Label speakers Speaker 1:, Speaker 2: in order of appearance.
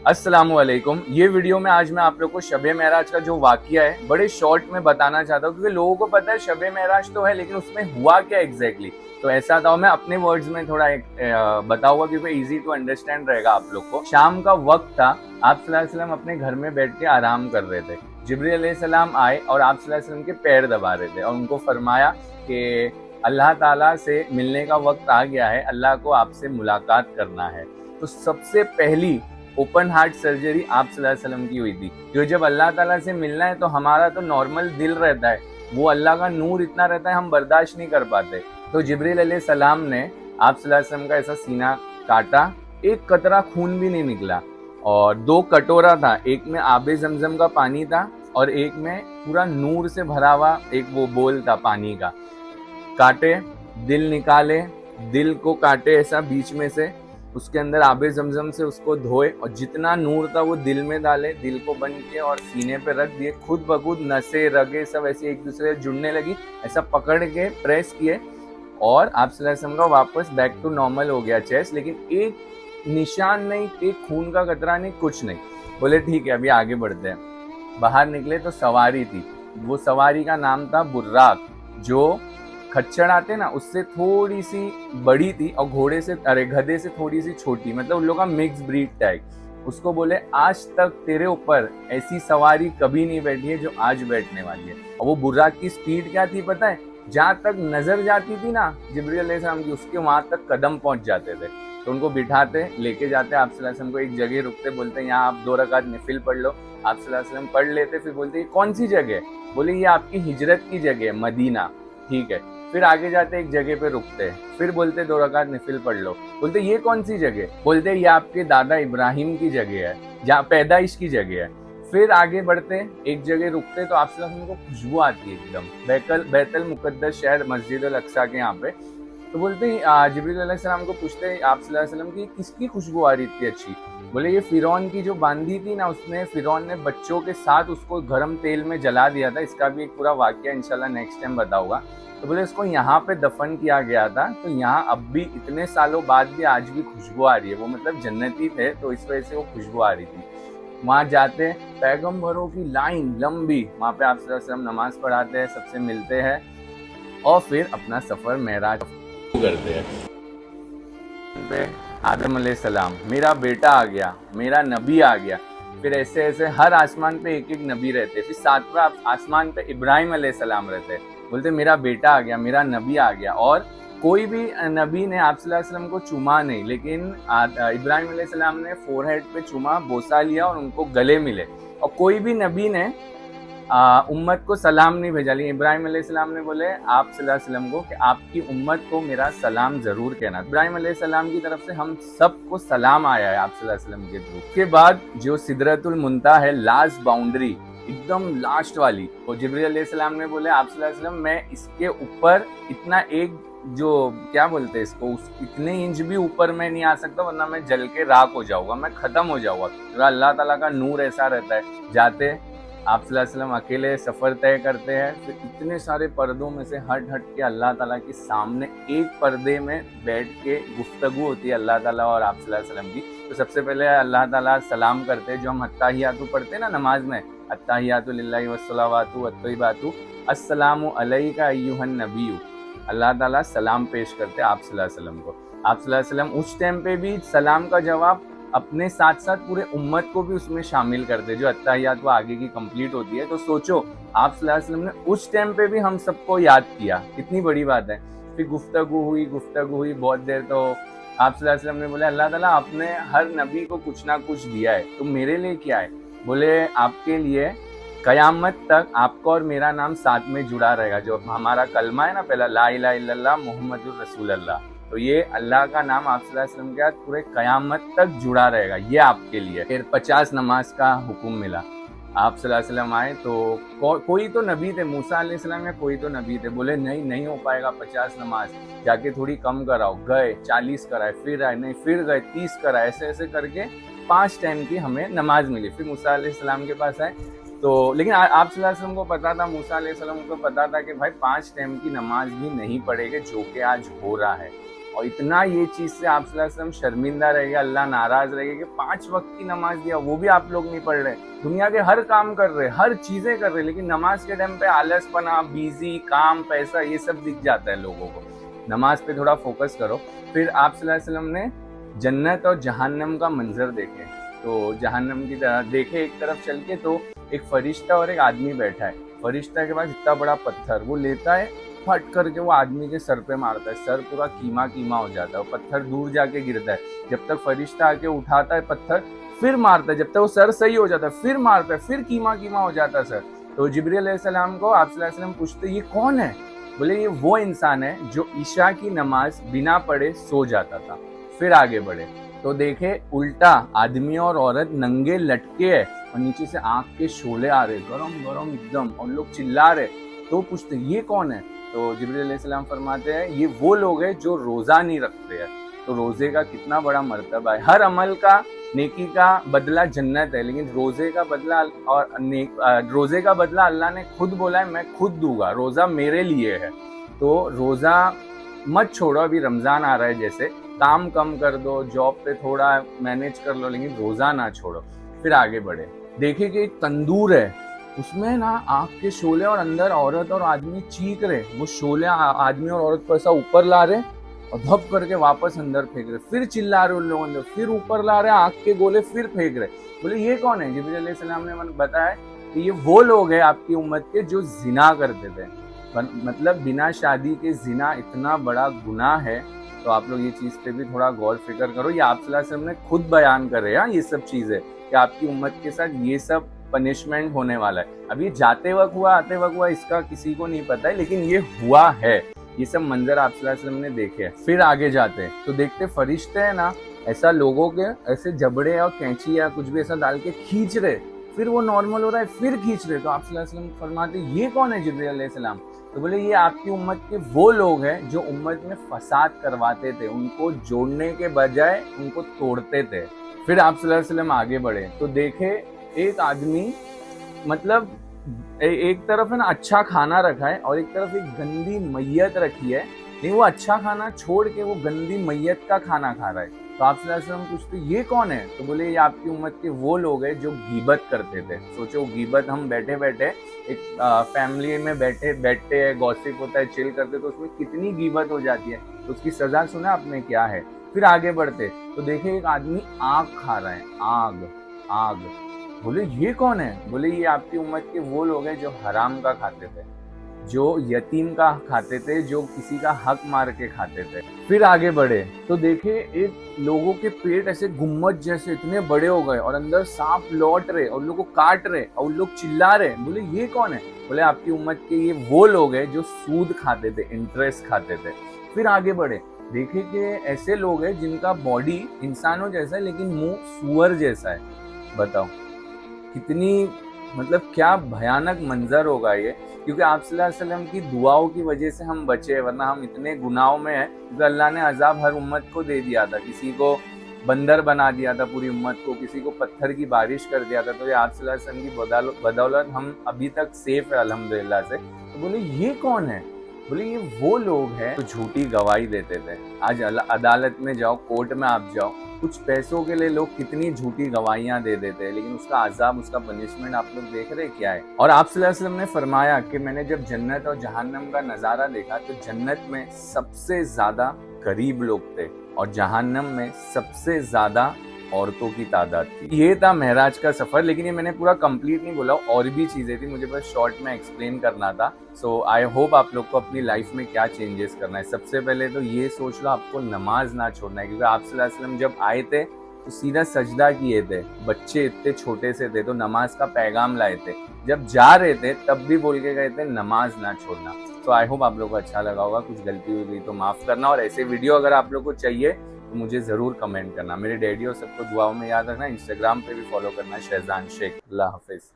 Speaker 1: अस्सलाम वालेकुम। ये वीडियो में आज मैं आप लोग को शब-ए मेराज का जो वाक़या है बड़े शॉर्ट में बताना चाहता हूँ, क्योंकि लोगों को पता है शब-ए मेराज तो है, लेकिन उसमें हुआ क्या एग्जैक्टली। तो ऐसा था, मैं अपने वर्ड्स में थोड़ा बताऊंगा क्योंकि इजी टू अंडरस्टैंड रहेगा आप लोग को। शाम का वक्त था, आप सल्लल्लाहु अलैहि वसल्लम अपने घर में बैठ के आराम कर रहे थे। जिब्रील अलैहिस्सलाम आए और आप सल्लल्लाहु अलैहि वसल्लम के पैर दबा रहे थे और उनको फरमाया कि अल्लाह ताला से मिलने का वक्त आ गया है, अल्लाह को आपसे मुलाकात करना है। तो सबसे पहली ओपन हार्ट सर्जरी आप सल्लल्लाहु अलैहि वसल्लम की हुई थी। जो जब अल्लाह ताला से मिलना है तो हमारा तो नॉर्मल दिल रहता है, वो अल्लाह का नूर इतना रहता है हम बर्दाश्त नहीं कर पाते। तो जिब्रील अलैहिस्सलाम ने आप सल्लल्लाहु अलैहि वसल्लम का ऐसा सीना काटा, एक कतरा खून भी नहीं निकला। और 2 कटोरा था, एक में आबे जमजम का पानी था और एक में पूरा नूर से भरा हुआ एक वो बोल था पानी का। काटे, दिल निकाले, दिल को काटे ऐसा बीच में से, उसके अंदर आबे जमजम से उसको धोए और जितना नूर था वो दिल में डाले, दिल को बंद किए और सीने पे रख दिए। खुद बखुद नसें रगे सब ऐसे एक दूसरे से जुड़ने लगी, ऐसा पकड़ के प्रेस किए और आप सल्लल्लाहु अलैहि वसल्लम का वापस बैक टू नॉर्मल हो गया चेस्ट। लेकिन एक निशान नहीं, एक खून का कतरा नहीं, कुछ नहीं। बोले ठीक है अभी आगे बढ़ते हैं। बाहर निकले तो सवारी थी, वो सवारी का नाम था बुर्राक, जो खच्चर आते ना उससे थोड़ी सी बड़ी थी और गधे से थोड़ी सी छोटी, मतलब उन लोगों का मिक्स ब्रीड टैग। उसको बोले आज तक तेरे ऊपर ऐसी सवारी कभी नहीं बैठी है जो आज बैठने वाली है। और वो बुर्राक की स्पीड क्या थी पता है, जहाँ तक नजर जाती थी ना जिब्रील अलैहिस्सलाम की, उसके वहां तक कदम पहुंच जाते थे। तो उनको बिठाते, लेके जाते, आप सल्लल्लाहु अलैहि वसल्लम को एक जगह रुकते, बोलते यहाँ आप 2 रकात नफिल पढ़ लो। आप सल्लल्लाहु अलैहि वसल्लम पढ़ लेते, फिर बोलते ये कौन सी जगह? बोले ये आपकी हिजरत की जगह है, मदीना। ठीक है, फिर आगे जाते एक जगह पे रुकते, फिर बोलते 2 रकात नफिल पढ़ लो। बोलते ये कौन सी जगह? बोलते ये आपके दादा इब्राहिम की जगह है, जहाँ पैदाइश की जगह है। फिर आगे बढ़ते एक जगह रुकते तो आप सल्लल्लाहु अलैहि वसल्लम को खुशबू आती है एकदम, बैतल मुकद्दस शहर मस्जिद अल अक्सा के यहाँ पे। तो बोलते जिब्रील अलैहिस्सलाम को पूछते आप सल्लल्लाहु अलैहि वसल्लम की किसकी खुशबू आ रही थी अच्छी? बोले ये फिरौन की जो बांधी थी ना, उसने फिरौन ने बच्चों के साथ उसको गर्म तेल में जला दिया था। इसका भी एक पूरा वाकया इंशाल्लाह नेक्स्ट टाइम बताऊंगा। तो बोले इसको यहाँ पे दफन किया गया था, तो यहाँ अब भी इतने सालों बाद भी आज भी खुशबू आ रही है। वो मतलब जन्नती थे तो इस वजह से वो खुशबू आ रही थी। वहाँ जाते, पैगम्बरों की लाइन लंबी, वहाँ पे आप सल्लल्लाहु अलैहि वसल्लम नमाज पढ़ाते हैं, सबसे मिलते हैं और फिर अपना सफर मेराज करते हैं। आदम अलैहिस्सलाम, मेरा बेटा आ गया, मेरा नबी आ गया। फिर ऐसे ऐसे हर आसमान पे एक एक नबी रहते। फिर 7वें आसमान पे इब्राहिम अलैहिस्सलाम रहते, बोलते मेरा बेटा आ गया, मेरा नबी आ गया। और कोई भी नबी ने आप सल्लल्लाहु अलैहि वसल्लम को चूमा नहीं, लेकिन इब्राहिम अलैहिस्सलाम ने फोरहेड पे चूमा, बोसा लिया और उनको गले मिले। और कोई भी नबी ने उम्मत को सलाम नहीं भेजा। लेकिन इब्राहिम अलैहिस्सलाम ने बोले आप सल्लल्लाहु अलैहि वसल्लम को कि आपकी उम्मत को मेरा सलाम जरूर कहना। इब्राहिम अलैहिस्सलाम की तरफ से हम सबको सलाम आया है आप सल्लल्लाहु अलैहि वसल्लम के थ्रू। उसके बाद जो सिदरतुल मुंतहा है, लास्ट बाउंड्री एकदम लास्ट वाली, तो जिब्रील अलैहिस्सलाम ने बोले आप सल्लल्लाहु अलैहि वसल्लम मैं इसके ऊपर इतना एक जो क्या बोलते हैं इसको, इतने इंच भी ऊपर मैं नहीं आ सकता, वरना मैं जल के राख हो जाऊंगा, मैं खत्म हो जाऊंगा। तो अल्लाह ताला का नूर ऐसा रहता है। जाते आप सल्लल्लाहु अलैहि वसल्लम अकेले सफ़र तय करते हैं, फिर इतने सारे पर्दों में से हट के अल्लाह ताला के सामने एक पर्दे में बैठ के गुफ्तगू होती है अल्लाह ताला और आप सल्लल्लाहु अलैहि वसल्लम की। तो सबसे पहले अल्लाह ताला सलाम करते हैं, जो हम अत्ताहियातु पढ़ते हैं ना नमाज में, अत्ताहियातु लिल्लाहि वस्सलावातु वत्तय्यिबातु अस्सलामु अलैका अय्युहन नबिय्यु। अल्लाह ताला सलाम पेश करते हैं आप सल्लल्लाहु अलैहि वसल्लम को। आप सल्लल्लाहु अलैहि वसल्लम उस टाइम पे भी सलाम का जवाब अपने साथ साथ पूरे उम्मत को भी उसमें शामिल करते, जो अत्ताहियात वो आगे की कंप्लीट होती है। तो सोचो आप सल्लल्लाहु अलैहि वसल्लम ने उस टाइम पे भी हम सबको याद किया, कितनी बड़ी बात है। फिर गुफ्तगू हुई बहुत देर। तो आप सल्लल्लाहु अलैहि वसल्लम ने बोले अल्लाह ताला आपने हर नबी को कुछ ना कुछ दिया है, तो मेरे लिए क्या है? बोले आपके लिए कयामत तक आपका और मेरा नाम साथ में जुड़ा रहेगा। जो हमारा कलमा है ना पहला, ला इलाहा इल्लल्लाह मुहम्मदुर रसूलुल्लाह, तो ये अल्लाह का नाम आप सल्लल्लाहु अलैहि वसल्लम के साथ पूरे कयामत तक जुड़ा रहेगा, ये आपके लिए। फिर 50 नमाज का हुक्म मिला। आप सल्लल्लाहु अलैहि वसल्लम आए तो कोई तो नबी थे, मूसा अलैहिस्सलाम या कोई तो नबी थे, बोले नहीं हो पाएगा 50 नमाज, जाके थोड़ी कम कराओ। गए 40 कराए, फिर आए, नहीं फिर गए 30 कराए, ऐसे ऐसे करके 5 टाइम की हमें नमाज मिली। फिर मूसा अलैहिस्सलाम के पास आए तो, लेकिन आप सल्लल्लाहु अलैहि वसल्लम को पता था, मूसा अलैहिस्सलाम को पता था कि भाई 5 टाइम की नमाज भी नहीं पढ़ेंगे जो कि आज हो रहा है। اور اتنا یہ چیز سے آپ صلی اللہ علیہ وسلم شرمندہ رہے گا, اللہ ناراض رہے گا کہ 5 وقت کی نماز دیا, وہ بھی آپ لوگ نہیں پڑھ رہے. دنیا کے ہر کام کر رہے, ہر چیزیں کر رہے, لیکن نماز کے ٹائم پہ آلس پنا, بیزی, کام, پیسہ, یہ سب دکھ جاتا ہے لوگوں کو. نماز پہ تھوڑا فوکس کرو. پھر آپ صلی اللہ علیہ وسلم نے جنت اور جہنم کا منظر دیکھے. تو جہنم کی طرح دیکھے ایک طرف چل کے, تو ایک فرشتہ اور ایک آدمی بیٹھا ہے. فرشتہ کے پاس اتنا بڑا پتھر, وہ لیتا ہے, پھٹ کر کے وہ آدمی کے سر پہ مارتا ہے. سر پورا کیما کیما ہو جاتا ہے, پتھر دور جا کے گرتا ہے. جب تک فرشتہ آ کے اٹھاتا ہے پتھر, پھر مارتا ہے, جب تک وہ سر صحیح ہو جاتا ہے پھر مارتا ہے, پھر کیما کیما ہو جاتا ہے سر. تو جبریل علیہ السلام کو آپ صلی اللہ علیہ وسلم پوچھتے یہ کون ہے؟ بولے یہ وہ انسان ہے جو عشاء کی نماز بنا پڑھے سو جاتا تھا. پھر آگے بڑھے تو دیکھے الٹا آدمی اور عورت ننگے لٹکے ہے, اور نیچے سے آنکھ کے شعلے آ رہے گرم گرم ایک دم, اور لوگ چلا رہے. تو پوچھتے یہ کون ہے؟ تو جبریل علیہ السلام فرماتے ہیں یہ وہ لوگ ہیں جو روزہ نہیں رکھتے ہیں. تو روزے کا کتنا بڑا مرتبہ ہے. ہر عمل کا, نیکی کا بدلہ جنت ہے, لیکن روزے کا بدلہ روزے کا بدلہ اللہ نے خود بولا ہے میں خود دوں گا, روزہ میرے لیے ہے. تو روزہ مت چھوڑو. ابھی رمضان آ رہا ہے, جیسے کام کم کر دو, جاب پہ تھوڑا مینیج کر لو, لیکن روزہ نہ چھوڑو. پھر آگے بڑھے, دیکھیں کہ ایک تندور ہے, اس میں نا آگ کے شعلے, اور اندر عورت اور آدمی چیخ رہے. وہ شعلے آدمی اور عورت کو ایسا اوپر لا رہے اور دھپ کر کے واپس اندر پھینک رہے. پھر چلا رہے ان لوگوں اندر, پھر اوپر لا رہے آگ کے گولے, پھر پھینک رہے. بولے یہ کون ہے؟ جبریل علیہ السلام نے بتایا کہ یہ وہ لوگ ہیں آپ کی امت کے جو زنا کرتے تھے. مطلب بنا شادی کے زنا اتنا بڑا گناہ ہے. تو آپ لوگ یہ چیز پہ بھی تھوڑا غور فکر کرو. یہ آپ صلی اللہ علیہ وسلم نے خود بیان کرے ہیں یہ سب چیزیں, کہ آپ کی امت کے ساتھ یہ سب پنشمنٹ ہونے والا ہے. اب یہ جاتے وقت ہوا آتے وقت ہوا اس کا کسی کو نہیں پتا ہے, لیکن یہ ہوا ہے. یہ سب منظر آپ صلی اللہ علیہ وسلم نے دیکھے. پھر آگے جاتے تو دیکھتے فرشتے ہیں نا ایسا لوگوں کے ایسے جبڑے اور کینچی یا کچھ بھی ایسا ڈال کے کھینچ رہے, پھر وہ نارمل ہو رہا ہے, پھر کھینچ رہے. تو آپ صلی اللہ علیہ وسلم فرماتے یہ کون ہے جبریل علیہ السلام؟ تو بولے یہ آپ کی امت کے وہ لوگ ہیں جو امت میں فساد کرواتے تھے, ان کو جوڑنے کے بجائے ان کو توڑتے تھے. پھر آپ صلی اللہ علیہ وسلم آگے بڑھے تو دیکھے ایک آدمی, مطلب ایک طرف ہے نا اچھا کھانا رکھا ہے اور ایک طرف ایک گندی میت رکھی ہے, لیکن وہ اچھا کھانا چھوڑ کے وہ گندی میت کا کھانا کھا رہا ہے. تو آپ صلی اللہ علیہ وسلم پوچھتے یہ کون ہے؟ تو بولے یہ آپ کی امت کے وہ لوگ ہیں جو غیبت کرتے تھے. سوچو غیبت, ہم بیٹھے بیٹھے ایک فیملی میں بیٹھتے ہیں, گوسپ ہوتا ہے, چل کرتے, تو اس میں کتنی غیبت ہو جاتی ہے. تو اس کی سزا سنا آپ نے کیا ہے. پھر آگے بڑھتے تو دیکھے ایک آدمی آگ کھا رہا ہے, آگ. بولے یہ کون ہے؟ بولے یہ آپ کی امت کے وہ لوگ ہیں جو حرام کا کھاتے تھے, جو یتیم کا کھاتے تھے, جو کسی کا حق مار کے کھاتے تھے. پھر آگے بڑھے تو دیکھے ایک لوگوں کے پیٹ ایسے گمبد جیسے اتنے بڑے ہو گئے, اور اندر سانپ لوٹ رہے, اور لوگوں کو کاٹ رہے, اور لوگ چلا رہے. بولے یہ کون ہے؟ بولے آپ کی امت کے یہ وہ لوگ ہیں جو سود کھاتے تھے, انٹرسٹ کھاتے تھے. پھر آگے بڑھے دیکھے کہ ایسے لوگ ہیں جن کا باڈی انسانوں جیسا ہے لیکن منہ سور جیسا ہے. بتاؤ کتنی, مطلب کیا بھیانک منظر ہوگا یہ. کیونکہ آپ صلی اللہ علیہ وسلم کی دعاؤں کی وجہ سے ہم بچے, ورنہ ہم اتنے گناہوں میں ہیں. کیونکہ اللہ نے عذاب ہر امت کو دے دیا تھا, کسی کو بندر بنا دیا تھا پوری امت کو, کسی کو پتھر کی بارش کر دیا تھا. تو یہ آپ صلی اللہ علیہ وسلم کی بدولت ہم ابھی تک سیف ہے الحمدللہ سے. تو بولے یہ کون ہے؟ بولے یہ وہ لوگ ہیں جو جھوٹی گواہی دیتے تھے. آج عدالت میں جاؤ, کورٹ میں آپ جاؤ, کچھ پیسوں کے لیے لوگ کتنی جھوٹی گواہیاں دے دیتے ہیں, لیکن اس کا عذاب, اس کا پنشمنٹ آپ لوگ دیکھ رہے کیا ہے. اور آپ صلی اللہ علیہ وسلم نے فرمایا کہ میں نے جب جنت اور جہنم کا نظارہ دیکھا تو جنت میں سب سے زیادہ غریب لوگ تھے, اور جہنم میں سب سے زیادہ عورتوں کی تعداد تھی. یہ تھا معراج کا سفر, لیکن یہ میں نے پورا کمپلیٹ نہیں بولا, اور بھی چیزیں تھی, مجھے بس شارٹ میں ایکسپلین کرنا تھا. سو آئی ہوپ آپ لوگ کو اپنی لائف میں کیا چینجز کرنا ہے. سب سے پہلے تو یہ سوچ لو آپ کو نماز نہ چھوڑنا ہے, کیونکہ آپ صلی اللہ علیہ وسلم جب آئے تھے تو سیدھا سجدہ کیے تھے, بچے اتنے چھوٹے سے تھے, تو نماز کا پیغام لائے تھے. جب جا رہے تھے تب بھی بول کے گئے تھے نماز نہ چھوڑنا. تو آئی ہوپ آپ لوگ کو اچھا لگا ہوگا, کچھ غلطی ہوئی تو معاف کرنا, اور ایسے ویڈیو اگر آپ لوگ کو چاہیے تو مجھے ضرور کمنٹ کرنا. میرے ڈیڈی اور سب کو دعاؤں میں یاد رکھنا. انسٹاگرام پہ بھی فالو کرنا, شہزان شیخ. اللہ حافظ.